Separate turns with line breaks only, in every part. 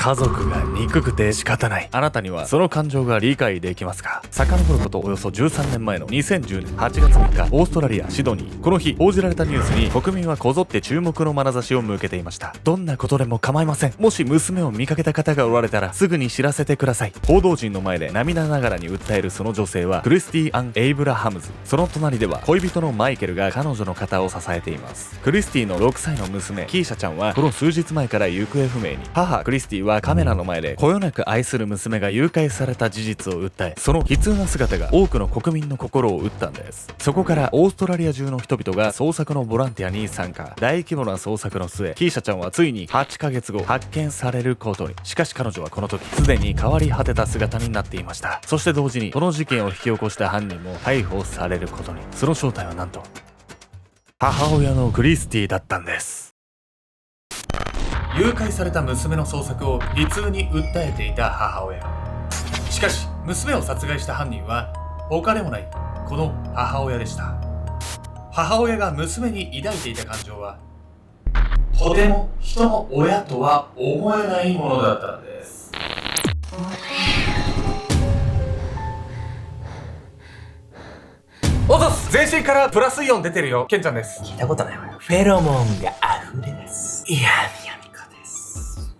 家族が憎くて仕方ない。あなたにはその感情が理解できますか？遡ることおよそ13年前の2010年8月3日、オーストラリア・シドニー。この日報じられたニュースに国民はこぞって注目の眼差しを向けていました。どんなことでも構いません。もし娘を見かけた方がおられたらすぐに知らせてください。報道陣の前で涙ながらに訴えるその女性はクリスティ・アン・エイブラハムズ。その隣では恋人のマイケルが彼女の肩を支えています。クリスティの6歳の娘キーシャちゃんはこの数日前から行方不明に。母クリスティはカメラの前でこよなく愛する娘が誘拐された事実を訴え、その悲痛な姿が多くの国民の心を打ったんです。そこからオーストラリア中の人々が捜索のボランティアに参加。大規模な捜索の末、キーシャちゃんはついに8ヶ月後発見されることに。しかし彼女はこの時すでに変わり果てた姿になっていました。そして同時にこの事件を引き起こした犯人も逮捕されることに。その正体はなんと母親のクリスティだったんです。誘拐された娘の捜索を悲痛に訴えていた母親。しかし娘を殺害した犯人は他でもないこの母親でした。母親が娘に抱いていた感情はとても人の親とは思えないものだったんです。おざす。全身からプラスイオン出てるよ。ケンちゃんです。
聞いたことないわよ。フェロモンが溢れ出す。いや、みこです。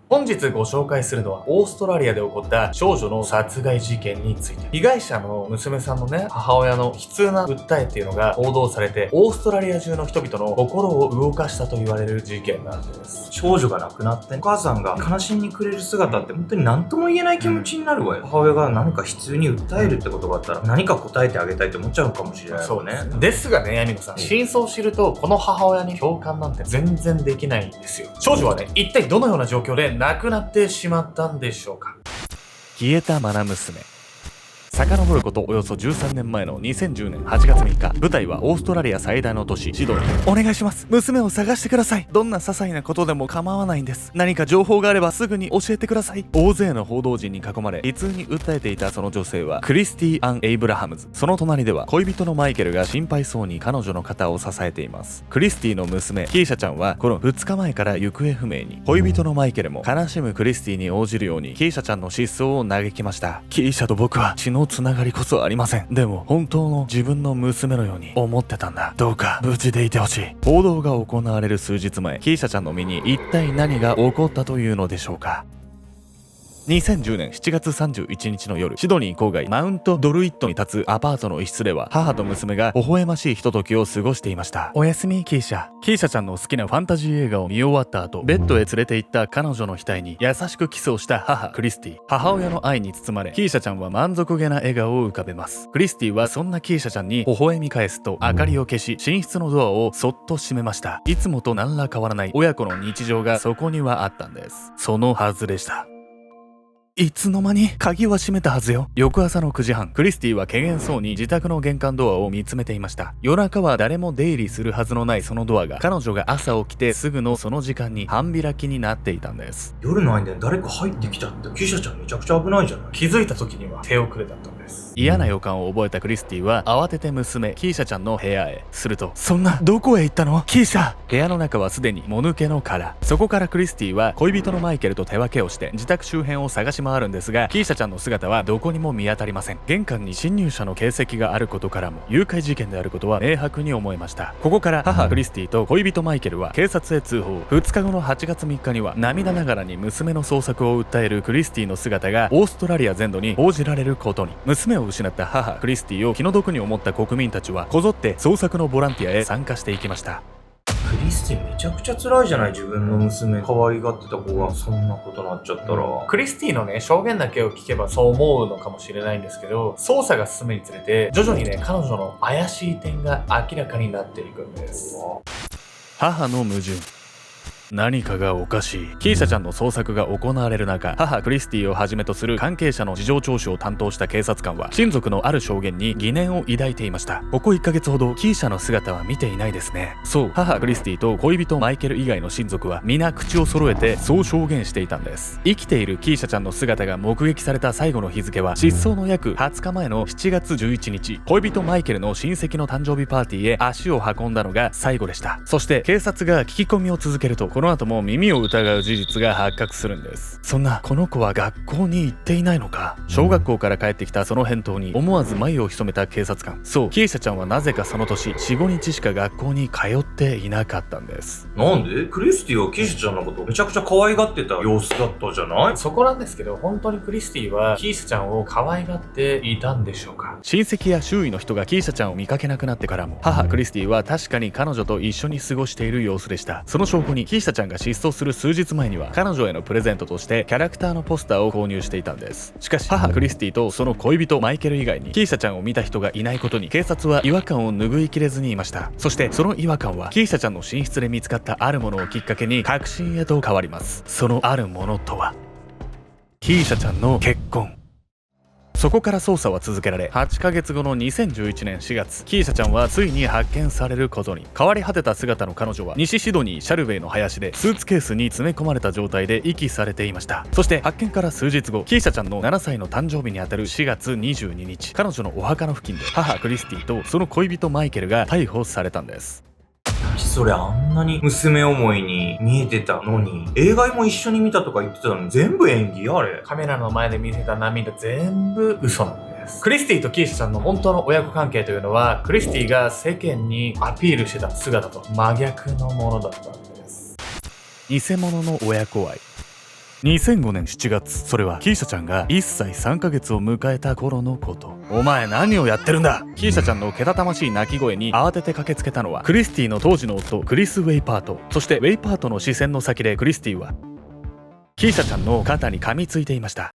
本日ご紹介するのはオーストラリアで起こった少女の殺害事件について。被害者の娘さんのね、母親の悲痛な訴えっていうのが報道されて、オーストラリア中の人々の心を動かしたと言われる事件なんです。
少女が亡くなってお母さんが悲しみに暮れる姿って本当に何とも言えない気持ちになるわよ。母親が何か悲痛に訴えるってことがあったら何か答えてあげたいって思っちゃうかもしれないよね。
ですがね、ヤミノさん、真相を知るとこの母親に共感なんて全然できないんですよ。少女はね、一体どのような状況で亡くなってしまったんでしょうか。消えた愛娘。遡ることおよそ13年前の2010年8月3日、舞台はオーストラリア最大の都市シドニー。お願いします。娘を探してください。どんな些細なことでも構わないんです。何か情報があればすぐに教えてください。大勢の報道陣に囲まれ悲痛に訴えていたその女性はクリスティ・アン・エイブラハムズ。その隣では恋人のマイケルが心配そうに彼女の肩を支えています。クリスティの娘キーシャちゃんはこの2日前から行方不明に。恋人のマイケルも悲しむクリスティに応じるようにキーシャちゃんの失踪を嘆きました。キーシャと僕は血のつながりこそありません。でも本当の自分の娘のように思ってたんだ。どうか無事でいてほしい。報道が行われる数日前、キーシャちゃんの身に一体何が起こったというのでしょうか。2010年7月31日の夜、シドニー郊外マウントドルイットに立つアパートの一室では母と娘が微笑ましいひとときを過ごしていました。おやすみキーシャ。キーシャちゃんの好きなファンタジー映画を見終わった後、ベッドへ連れて行った彼女の額に優しくキスをした母クリスティ。母親の愛に包まれ、キーシャちゃんは満足げな笑顔を浮かべます。クリスティはそんなキーシャちゃんに微笑み返すと明かりを消し、寝室のドアをそっと閉めました。いつもと何ら変わらない親子の日常がそこにはあったんです。そのはずでした。いつの間に鍵は閉めたはずよ。翌朝の9時半、クリスティは怪げそうに自宅の玄関ドアを見つめていました。夜中は誰も出入りするはずのないそのドアが、彼女が朝起きてすぐのその時間に半開きになっていたんです。
夜の間に誰か入ってきたってキーシャちゃんめちゃくちゃ危ないじゃない。
気づいた時には手遅れだったんです。嫌な予感を覚えたクリスティは慌てて娘キーシャちゃんの部屋へ。すると、そんな、どこへ行ったのキーシャ。部屋の中はすでにもぬけの殻。そこからクリスティは恋人のマイケルと手分けをして自宅周辺を探し回るんですが、キーシャちゃんの姿はどこにも見当たりません。玄関に侵入者の形跡があることからも誘拐事件であることは明白に思えました。ここから母クリスティと恋人マイケルは警察へ通報。2日後の8月3日には涙ながらに娘の捜索を訴えるクリスティの姿がオーストラリア全土に報じられることに。娘を失った母クリスティを気の毒に思った国民たちはこぞって捜索のボランティアへ参加していきました。
クリスティめちゃくちゃ辛いじゃない。自分の娘可愛がってた子がそんなことなっちゃったら。
クリスティのね、証言だけを聞けばそう思うのかもしれないんですけど、捜査が進むにつれて徐々にね、彼女の怪しい点が明らかになっていくんです。母の矛盾。何かがおかしい。キーシャちゃんの捜索が行われる中、母クリスティをはじめとする関係者の事情聴取を担当した警察官は親族のある証言に疑念を抱いていました。ここ1ヶ月ほどキーシャの姿は見ていないですね。そう、母クリスティと恋人マイケル以外の親族は皆口を揃えてそう証言していたんです。生きているキーシャちゃんの姿が目撃された最後の日付は失踪の約20日前の7月11日、恋人マイケルの親戚の誕生日パーティーへ足を運んだのが最後でした。そして警察が聞き込みを続けると、この後も耳を疑う事実が発覚するんです。そんな、この子は学校に行っていないのか。小学校から帰ってきたその返答に思わず眉を潜めた警察官。そう、キーシャちゃんはなぜかその年 4,5 日しか学校に通っていなかったんです。
なんで？クリスティはキーシャちゃんのことめちゃくちゃ可愛がってた様子だったじゃない？
そこなんですけど、本当にクリスティはキーシャちゃんを可愛がっていたんでしょうか。親戚や周囲の人がキーシャちゃんを見かけなくなってからも、母クリスティは確かに彼女と一緒に過ごしている様子でした。その証拠にキーシャちゃんが失踪する数日前には彼女へのプレゼントとしてキャラクターのポスターを購入していたんです。しかし母クリスティとその恋人マイケル以外にキーシャちゃんを見た人がいないことに警察は違和感を拭いきれずにいました。そしてその違和感はキーシャちゃんの寝室で見つかったあるものをきっかけに確信へと変わります。そのあるものとはキーシャちゃんの結婚。そこから捜査は続けられ、8ヶ月後の2011年4月、キーシャちゃんはついに発見されることに。変わり果てた姿の彼女は西シドニーシャルウェイの林でスーツケースに詰め込まれた状態で遺棄されていました。そして発見から数日後、キーシャちゃんの7歳の誕生日にあたる4月22日、彼女のお墓の付近で母クリスティとその恋人マイケルが逮捕されたんです。
それあんなに娘思いに見えてたのに、映画も一緒に見たとか言ってたのに全部演技？あれカメラの前で見せた涙全部嘘なんです。クリスティとキーシャちゃんの本当の親子関係というのは、クリスティが世間にアピールしてた姿と真逆のものだったんです。偽物の親子愛。2005年7月、それはキーシャちゃんが1歳3ヶ月を迎えた頃のこと。お前何をやってるんだ。キーシャちゃんのけたたましい泣き声に慌てて駆けつけたのはクリスティの当時の夫クリス・ウェイパート。そしてウェイパートの視線の先でクリスティはキーシャちゃんの肩に噛みついていました。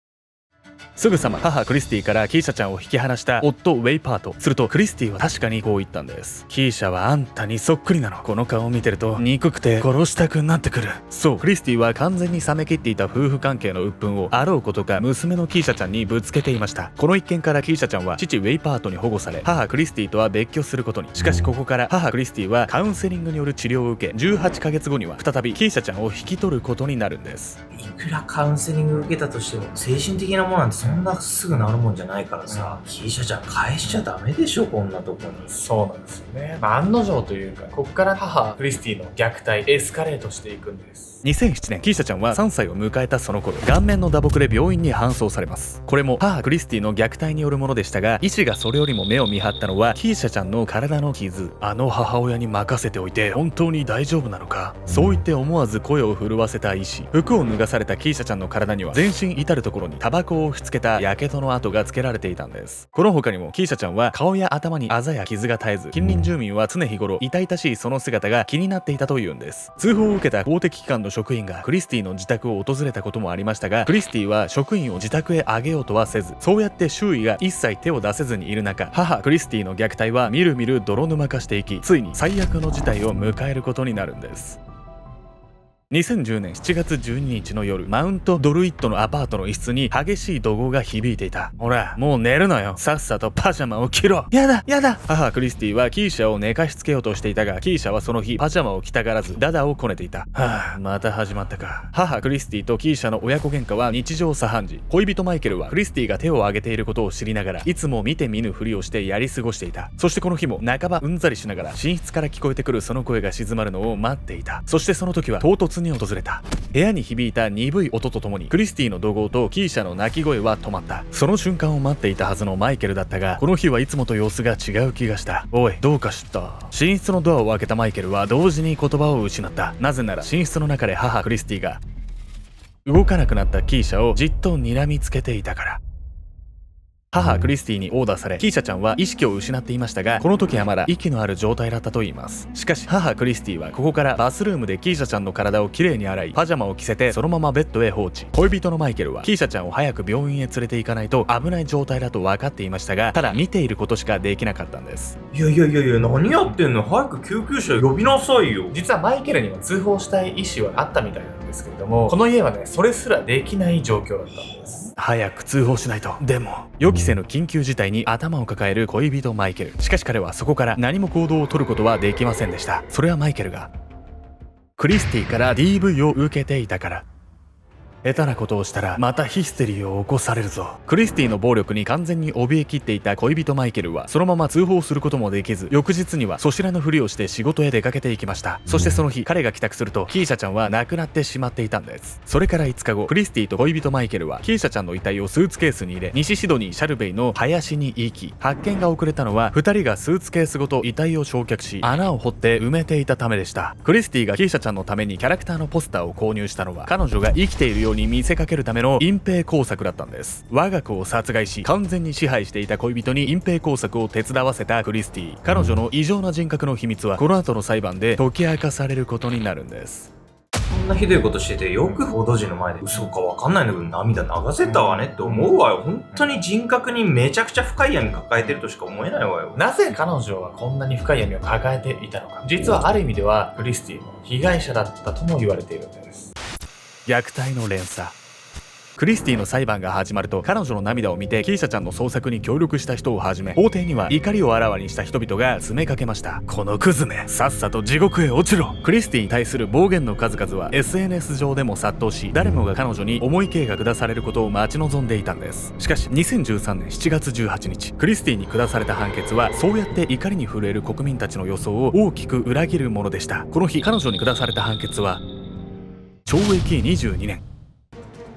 すぐさま母クリスティからキーシャちゃんを引き離した夫ウェイパート。するとクリスティは確かにこう言ったんです。キーシャはあんたにそっくりなの。この顔を見てると憎くて殺したくなってくる。そう、クリスティは完全に冷め切っていた夫婦関係の鬱憤をあろうことか娘のキーシャちゃんにぶつけていました。この一件からキーシャちゃんは父ウェイパートに保護され、母クリスティとは別居することに。しかしここから母クリスティはカウンセリングによる治療を受け、18ヶ月後には再びキーシャちゃんを引き取ることになるんです。いくらカウンセリング受けたとしても精神的なものなんてそんなすぐなるもんじゃないからさ、キーシャちゃん返しちゃダメでしょ、こんなとこに。
そうなんですよね。案の定というか、ここから母クリスティの虐待エスカレートしていくんです。2007年、キーシャちゃんは3歳を迎えたその頃、顔面の打撲で病院に搬送されます。これも母クリスティの虐待によるものでしたが、医師がそれよりも目を見張ったのはキーシャちゃんの体の傷。あの母親に任せておいて本当に大丈夫なのか。そう言って思わず声を震わせた医師。服を脱がされたキーシャちゃんの体には全身至るところにタバコを押し付けた火傷の跡がつけられていたんです。この他にもキーシャちゃんは顔や頭にあざや傷が絶えず、近隣住民は常日頃痛々しいその姿が気になっていたというんです。通報を受けた公的機関の職員がクリスティの自宅を訪れたこともありましたが、クリスティは職員を自宅へ上げようとはせず、そうやって周囲が一切手を出せずにいる中、母クリスティの虐待はみるみる泥沼化していき、ついに最悪の事態を迎えることになるんです。2010年7月12日の夜、マウントドルイットのアパートの一室に激しい怒号が響いていた。ほら、もう寝るのよ。さっさとパジャマを着ろ。やだ、やだ。母クリスティはキーシャを寝かしつけようとしていたが、キーシャはその日パジャマを着たがらずダダをこねていた。はあ、また始まったか。母クリスティとキーシャの親子喧嘩は日常茶飯事。恋人マイケルはクリスティが手を挙げていることを知りながら、いつも見て見ぬふりをしてやり過ごしていた。そしてこの日も半ばうんざりしながら寝室から聞こえてくるその声が静まるのを待っていた。そしてその時は唐突に訪れた。部屋に響いた鈍い音とともにクリスティの怒号とキーシャの泣き声は止まった。その瞬間を待っていたはずのマイケルだったが、この日はいつもと様子が違う気がした。おい、どうかした。寝室のドアを開けたマイケルは同時に言葉を失った。なぜなら寝室の中で母クリスティが動かなくなったキーシャをじっと睨みつけていたから。母クリスティにオーダーされ、キーシャちゃんは意識を失っていましたが、この時はまだ息のある状態だったといいます。しかし母クリスティはここからバスルームでキーシャちゃんの体をきれいに洗い、パジャマを着せてそのままベッドへ放置。恋人のマイケルはキーシャちゃんを早く病院へ連れて行かないと危ない状態だと分かっていましたが、ただ見ていることしかできなかったんです。
いや、何やってんの。早く救急車呼びなさいよ。
実はマイケルには通報したい意思はあったみたいなんですけれども、この家はね、それすらできない状況だったんです。早く通報しないと。でも予期せぬ緊急事態に頭を抱える恋人マイケル。しかし彼はそこから何も行動を取ることはできませんでした。それはマイケルがクリスティから DV を受けていたから。下手なことをしたらまたヒステリーを起こされるぞ。クリスティの暴力に完全に怯えきっていた恋人マイケルはそのまま通報することもできず、翌日にはそしらのふりをして仕事へ出かけていきました。そしてその日、彼が帰宅するとキーシャちゃんは亡くなってしまっていたんです。それから5日後、クリスティと恋人マイケルはキーシャちゃんの遺体をスーツケースに入れ、西シドニーシャルベイの林に行き、発見が遅れたのは2人がスーツケースごと遺体を焼却し、穴を掘って埋めていたためでした。クリスティがキーシャちゃんのためにキャラクターのポスターを購入したのは、彼女が生きているように見せかけるための隠蔽工作だったんです。我が子を殺害し完全に支配していた恋人に隠蔽工作を手伝わせたクリスティ。彼女の異常な人格の秘密はこの後の裁判で解き明かされることになるんです。
こんなひどいことしてて、よく報道陣の前で嘘かわかんないんだけど涙流せたわねって思うわよ。本当に人格にめちゃくちゃ深い闇抱えてるとしか思えないわよ。
なぜ彼女はこんなに深い闇を抱えていたのか。実はある意味ではクリスティも被害者だったとも言われているんです。虐待の連鎖。クリスティの裁判が始まると、彼女の涙を見てキーシャちゃんの捜索に協力した人をはじめ、法廷には怒りをあらわにした人々が詰めかけました。このクズめ、さっさと地獄へ落ちろ。クリスティに対する暴言の数々は SNS 上でも殺到し、誰もが彼女に重い刑が下されることを待ち望んでいたんです。しかし2013年7月18日、クリスティに下された判決は、そうやって怒りに震える国民たちの予想を大きく裏切るものでした。この日、彼女に下された判決は懲役22年。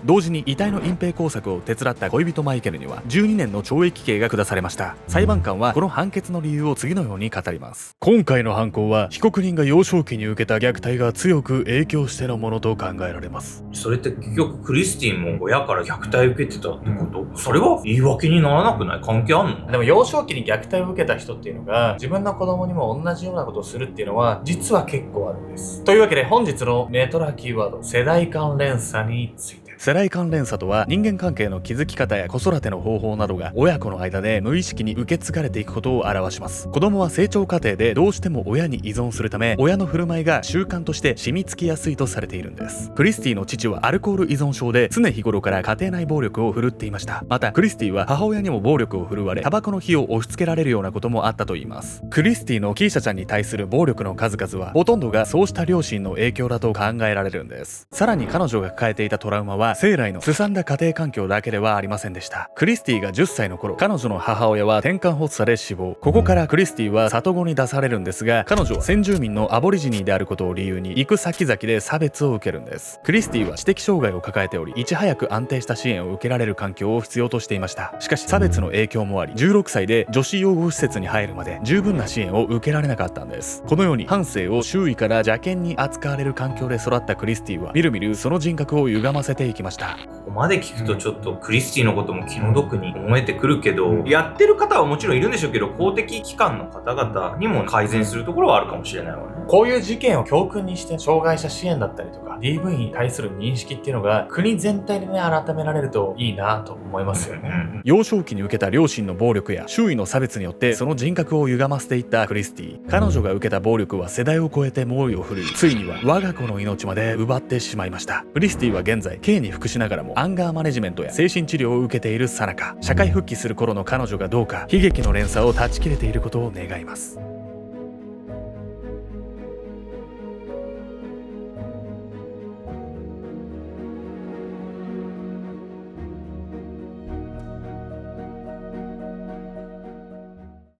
同時に遺体の隠蔽工作を手伝った恋人マイケルには12年の懲役刑が下されました。裁判官はこの判決の理由を次のように語ります。今回の犯行は被告人が幼少期に受けた虐待が強く影響してのものと考えられます。
それって結局クリスティンも親から虐待を受けてたってこと？それは言い訳にならなくない？関係あんの？
でも幼少期に虐待を受けた人っていうのが自分の子供にも同じようなことをするっていうのは実は結構あるんです。というわけで本日のメトラキーワード、世代間連鎖について。世代間連鎖とは、人間関係の築き方や子育ての方法などが親子の間で無意識に受け継がれていくことを表します。子供は成長過程でどうしても親に依存するため、親の振る舞いが習慣として染み付きやすいとされているんです。クリスティの父はアルコール依存症で常日頃から家庭内暴力を振るっていました。またクリスティは母親にも暴力を振るわれ、タバコの火を押し付けられるようなこともあったといいます。クリスティのキーシャちゃんに対する暴力の数々はほとんどがそうした両親の影響だと考えられるんです。さらに彼女が抱えていたトラウマは生来の凄んだ家庭環境だけではありませんでした。クリスティが10歳の頃、彼女の母親は転換発作で死亡。ここからクリスティは里子に出されるんですが、彼女は先住民のアボリジニーであることを理由に行く先々で差別を受けるんです。クリスティは知的障害を抱えており、いち早く安定した支援を受けられる環境を必要としていました。しかし差別の影響もあり、16歳で女子養護施設に入るまで十分な支援を受けられなかったんです。このように半生を周囲から邪険に扱われる環境で育ったクリスティはみるみるその人格を歪ませていきました。
ここまで聞くとちょっとクリスティのことも気の毒に思えてくるけど、やってる方はもちろんいるんでしょうけど、公的機関の方々にも改善するところはあるかもしれないわね。
こういう事件を教訓にして障害者支援だったりとか DV に対する認識っていうのが国全体でね改められるといいなと思いますよね。幼少期に受けた両親の暴力や周囲の差別によってその人格を歪ませていったクリスティ。彼女が受けた暴力は世代を超えて猛威を振るい、ついには我が子の命まで奪ってしまいました。クリスティは現在刑に服しながらもアンガーマネジメントや精神治療を受けている最中、社会復帰する頃の彼女がどうか悲劇の連鎖を断ち切れていることを願います。